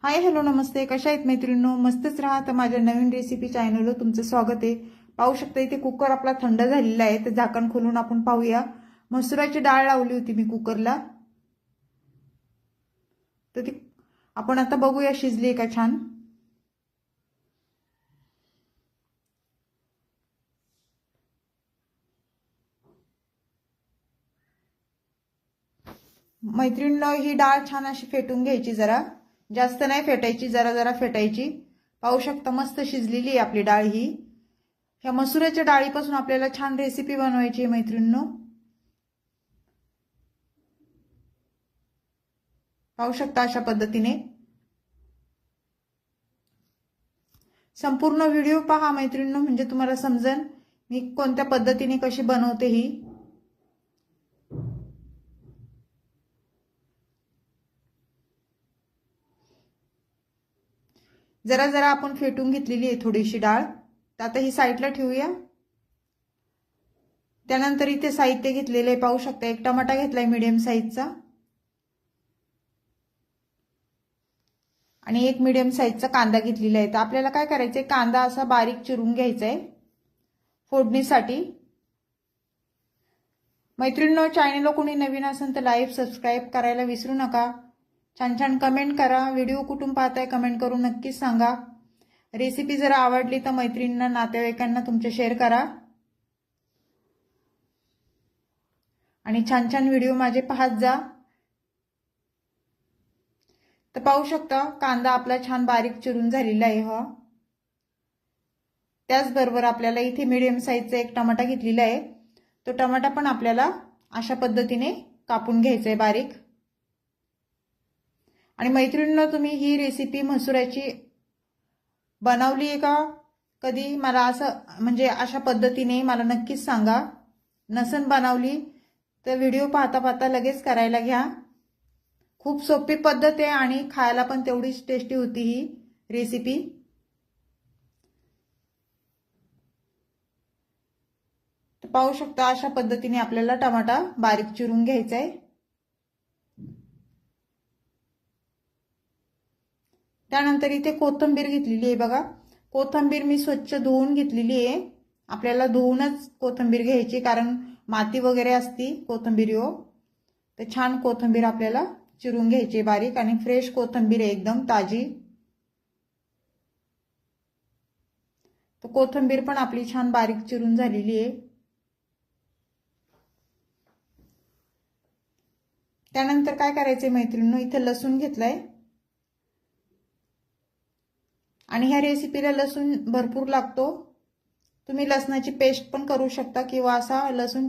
Hi hello नमस्ते, कशा आहेत मैत्रिणींनो? मस्तच राहा. तर माझ्या नवीन रेसिपी चॅनलवर तुमचं स्वागत आहे. पाहू शकता इथे कुकर आपला थंड झालेला आहे. तर झाकण खोलून आपण पाहूया. मसुराची डाळ लावली होती मी कुकरला, तर ती आपण आता बघूया शिजली आहे का छान. मैत्रिणींनो, ही डाळ छान अशी फेटून घ्यायची, जरा जास्त नाही फेटायची, जरा जरा फेटायची. पाहू शकता मस्त शिजलेली आहे आपली डाळ ही. ह्या मसुराच्या डाळीपासून आपल्याला छान रेसिपी बनवायची आहे मैत्रिणींनो. पाहू शकता अशा पद्धतीने संपूर्ण व्हिडिओ पहा मैत्रिणींनो, म्हणजे तुम्हाला समजेल मी कोणत्या पद्धतीने कशी बनवते ही. जरा जरा आपण फेटून घेतलेली आहे थोडीशी डाळ. तर आता ही साईडला ठेवूया. त्यानंतर इथे साहित्य घेतलेले आहे, पाहू शकता. एक टमाटा घेतलाय मीडियम साईजचा आणि एक मीडियम साईजचा कांदा घेतलेला आहे. तर आपल्याला काय करायचंय, कांदा असा बारीक चिरून घ्यायचा आहे फोडणीसाठी. मैत्रिणींनो, चॅनलला कोणी नवीन असेल तर लाईक सबस्क्राईब करायला विसरू नका. छान छान कमेंट करा. व्हिडिओ कुठून पाहताय कमेंट करून नक्कीच सांगा. रेसिपी जर आवडली तर मैत्रिणींना नातेवाईकांना तुमच्या शेअर करा आणि छान छान व्हिडिओ माझे पाहत जा. तर पाहू शकता कांदा आपला छान बारीक चिरून झालेला आहे हा. त्याचबरोबर आपल्याला इथे मीडियम साईजचा एक टमाटा घेतलेला आहे. तो टमाटा पण आपल्याला अशा पद्धतीने कापून घ्यायचा आहे बारीक. आणि मैत्रिणींनो, तुम्ही ही रेसिपी मसुराची बनवली आहे का कधी? मला असं म्हणजे अशा पद्धतीने मला नक्कीच सांगा. नसन बनवली तर व्हिडिओ पाहता पाहता लगेच करायला घ्या. खूप सोपी पद्धत आहे आणि खायला पण तेवढीच टेस्टी होती ही रेसिपी. तर पाहू शकता अशा पद्धतीने आपल्याला टमाटा बारीक चिरून घ्यायचा आहे. त्यानंतर इथे कोथिंबीर घेतलेली आहे बघा. कोथिंबीर मी स्वच्छ धुवून घेतलेली आहे. आपल्याला धुवूनच कोथिंबीर घ्यायची, कारण माती वगैरे असती कोथिंबीरीवर. तर छान कोथिंबीर आपल्याला चिरून घ्यायची बारीक, आणि फ्रेश कोथिंबीर आहे एकदम ताजी. तर कोथिंबीर पण आपली छान बारीक चिरून झालेली आहे. त्यानंतर काय करायचंय मैत्रिणींनो, इथे लसूण घेतलाय आणि ह्या रेसिपीला लसूण भरपूर लागतो. तुम्ही लसणाची पेस्ट पण करू शकता किंवा असा लसूण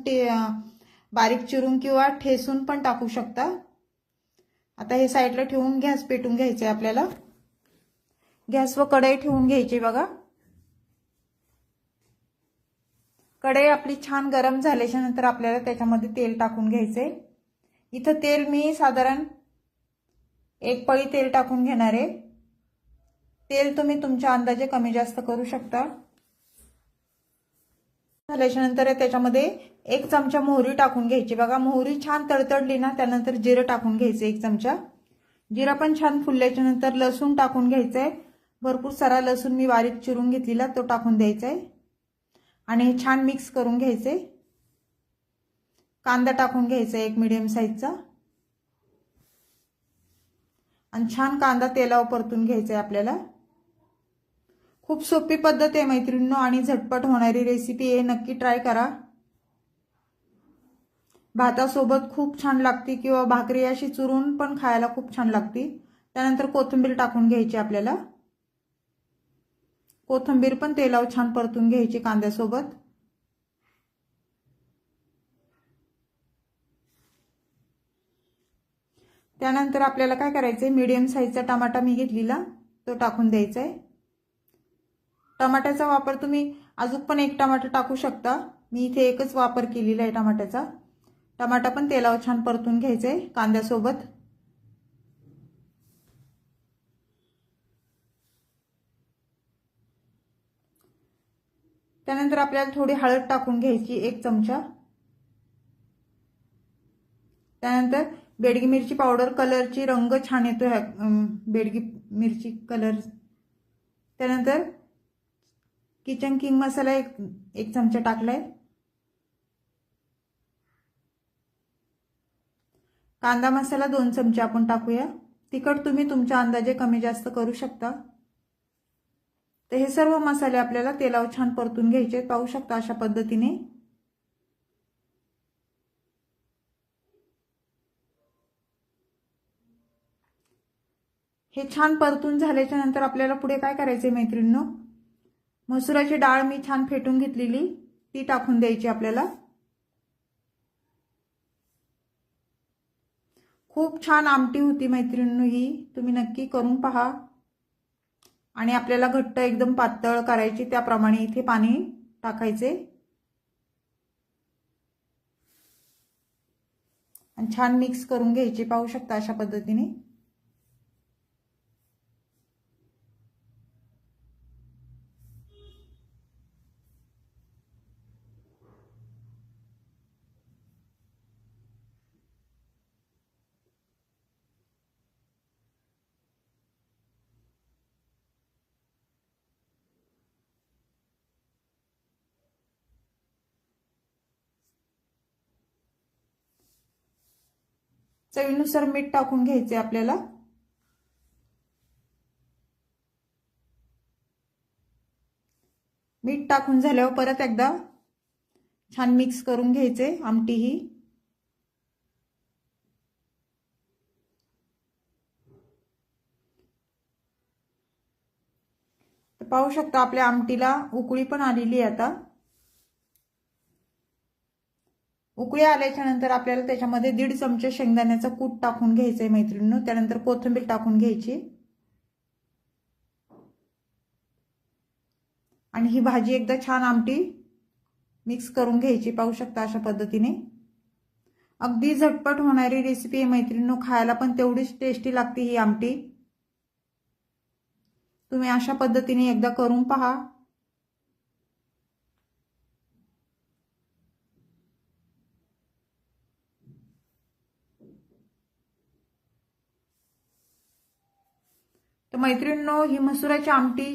बारीक चिरून किंवा ठेसून पण टाकू शकता. आता हे साईडला ठेवून गॅस पेटून घ्यायचंय आपल्याला. गॅसवर कढई ठेवून घ्यायची बघा. कढई आपली छान गरम झाल्याच्या नंतर आपल्याला त्याच्यामध्ये तेल टाकून घ्यायचंय. इथं तेल मी साधारण एक पळी तेल टाकून घेणार आहे. तेल तुम्ही तुमच्या अंदाजे कमी जास्त करू शकता. झाल्याच्या नंतर त्याच्यामध्ये एक चमचा मोहरी टाकून घ्यायची बघा. मोहरी छान तडतडली ना, त्यानंतर जिरं टाकून घ्यायचं एक चमचा. जिरं पण छान फुलल्याच्या नंतर लसूण टाकून घ्यायचंय. भरपूर सारा लसूण मी बारीक चिरून घेतलेला तो टाकून द्यायचा आहे आणि हे छान मिक्स करून घ्यायचंय. कांदा टाकून घ्यायचा एक मीडियम साईजचा आणि छान कांदा तेलावर परतून घ्यायचा आहे आपल्याला. खूप सोपी पद्धत आहे मैत्रिणींनो आणि झटपट होणारी रेसिपी आहे. नक्की ट्राय करा. भातासोबत खूप छान लागते किंवा भाकरी अशी चुरून पण खायला खूप छान लागते. त्यानंतर कोथिंबीर टाकून घ्यायची आपल्याला. कोथिंबीर पण तेलावर छान परतून घ्यायची कांद्यासोबत. त्यानंतर आपल्याला काय करायचंय, मीडियम साईजचा टमाटा मी घेतलेला तो टाकून द्यायचा आहे. टमाट्याचा वापर तुम्ही अजून पण एक टमाटा टाकू शकता. मी इथे एकच वापर केलेला आहे टमाट्याचा. टमाटा पण तेलावर छान परतून घ्यायचंय कांद्यासोबत. त्यानंतर आपल्याला थोडी हळद टाकून घ्यायची एक चमचा. त्यानंतर बेडगी मिरची पावडर कलरची रंग छान येतो ह्या बेडगी मिरची कलर. त्यानंतर किचन किंग मसाला एक चमचा टाकलाय. कांदा मसाला 2 चमचे आपण टाकूया. तिखट तुम्ही तुमच्या अंदाजे कमी जास्त करू शकता. तर हे सर्व मसाले आपल्याला तेलावर छान परतून घ्यायचे. पाहू शकता अशा पद्धतीने. हे छान परतून झाल्याच्या नंतर आपल्याला पुढे काय करायचे मैत्रिणींनो, मसुराची डाळ मी छान फेटून घेतलेली ती टाकून द्यायची आपल्याला. खूप छान आमटी होती मैत्रिणींनो ही, तुम्ही नक्की करून पहा. आणि आपल्याला घट्ट एकदम पातळ करायची त्याप्रमाणे इथे पाणी टाकायचे आणि छान मिक्स करून घ्यायचे. पाहू शकता अशा पद्धतीने. चवीनुसार मीठ टाकून घ्यायचे आपल्याला. मीठ टाकून झाल्यावर परत एकदा छान मिक्स करून घ्यायचे आमटी ही. तर पाहू शकता आपल्या आमटीला उकळी पण आलेली आहे आता. उकळी आल्याच्या नंतर आपल्याला त्याच्यामध्ये 1.5 चमचे शेंगदाण्याचा कूट टाकून घ्यायचंय मैत्रिणींनो. त्यानंतर कोथिंबीर टाकून घ्यायची आणि ही भाजी एकदा छान आमटी मिक्स करून घ्यायची. पाहू शकता अशा पद्धतीने. अगदी झटपट होणारी रेसिपी आहे मैत्रिणींनो. खायला पण तेवढीच टेस्टी लागते ही आमटी. तुम्ही अशा पद्धतीने एकदा करून पहा. तर मैत्रिणींनो, ही मसुराची आमटी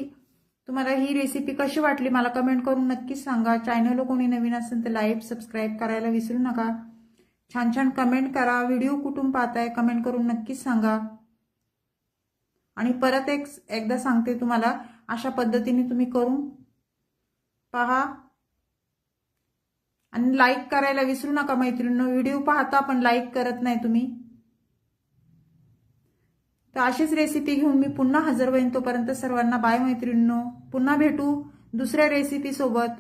तुम्हाला ही रेसिपी कशी वाटली मला कमेंट करून नक्कीच सांगा. चॅनलला कोणी नवीन असेल तर लाईक सबस्क्राईब करायला विसरू नका. छान छान कमेंट करा. व्हिडिओ कुठून पाहताय कमेंट करून नक्कीच सांगा. आणि परत एकदा सांगते तुम्हाला, अशा पद्धतीने तुम्ही करून पहा आणि लाईक करायला विसरू नका मैत्रिणींनो. व्हिडिओ पाहता पण लाईक करत नाही तुम्ही. तर अशीच रेसिपी घेऊन मी पुन्हा हजर होईन. तोपर्यंत सर्वांना बाय मैत्रिणींनो. पुन्हा भेटू दुसऱ्या रेसिपी सोबत.